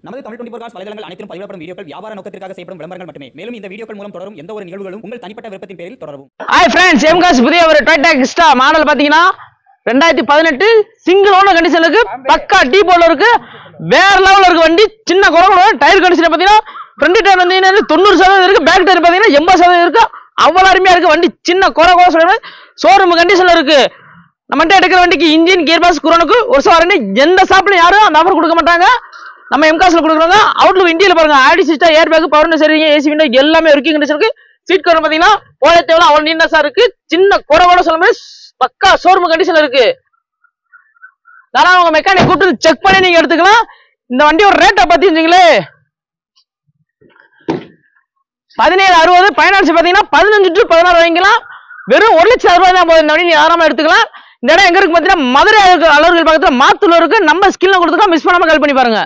நமது தமிழ் 24 காஸ் வலைதளங்கள் அனைத்தும் பதிவிடப்படும் வீடியோக்கள் வியாபார நோக்கத்திற்காக செய்யப்படும் விளம்பரங்கள் மட்டுமே. மேலும் இந்த வீடியோக்கள் மூலம் தொடரும் எந்த ஒரு நிகழ்வுகளும் உங்கள் தனிப்பட்ட விருப்பத்தின் பேரில் தொடரவும். ஹாய் ஃப்ரெண்ட்ஸ், எம்காஸ் புதிய ஒரு டொயோட்டா கிஸ்டா மாடல் பாத்தீங்கன்னா 2018 சிங்கிள் ஓனர் கண்டிஷன்ல இருக்கு. பக்கா டீ போல இருக்கு. வேற லெவல்ல இருக்கு வண்டி. சின்ன குறை டயர் கண்டிஷன் பாத்தீங்கன்னா ஃப்ரண்ட் டயர் வந்து 90% இருக்கு. பேக் டயர் பாத்தீங்கன்னா 80% இருக்கு. அவ்வளவு அருமையா இருக்கு வண்டி. சின்ன குறை சொல்றேன். ஷோரூம் கண்டிஷன்ல இருக்கு. நம்மகிட்ட எடுக்கிற வண்டிக்கு இன்ஜின் கியர் பாக்ஸ் குரோனுக்கு ஒரு வாரண்டி. எந்த ஷாப்ல யாரும் அந்த ஆஃபர் கொடுக்க மாட்டாங்க. நம்ம எம்காஸ்ல கொடுக்குறோங்க. அவுட்லுக் இன்டீரியர் பாருங்க. ஆடி சிஸ்டம், ஏர் பேக், பவர் சரிங்க, ஏசி விண்டோ எல்லாமே ஒர்க்கிங் கண்டிஷன் இருக்கு. சீட் கவர் பாத்தீங்கன்னா போல தேவையில்ல, அவ்வளவு நீட்னஸா இருக்கு. சின்ன குறை சொல்ல மாதிரி பக்கா ஷோரூம் கண்டிஷன்ல இருக்கு. தாராளமா உங்க மெக்கானிக் கூப்பிட்டு செக் பண்ணி நீங்க எடுத்துக்கலாம். இந்த வண்டியோட ரேட்டை பத்தி இருந்தீங்களே 1760. ஃபைனான்ஸ் பாத்தீங்கன்னா 15 to 16 வாங்கிக்கலாம். வெறும் 1,60,000 ரூபாய் தான் போகுது. இந்த வண்டி தாராளமா எடுத்துக்கலாம். இந்த இடம் எங்க இருக்கு பாத்தீங்கன்னா மதுரை அலுவலர்கள் பக்கத்துல மாத்தூர்ல இருக்கு. நம்ம ஸ்கில்ல கொடுத்துட்டா மிஸ் பண்ணாம கால் பண்ணி பாருங்க.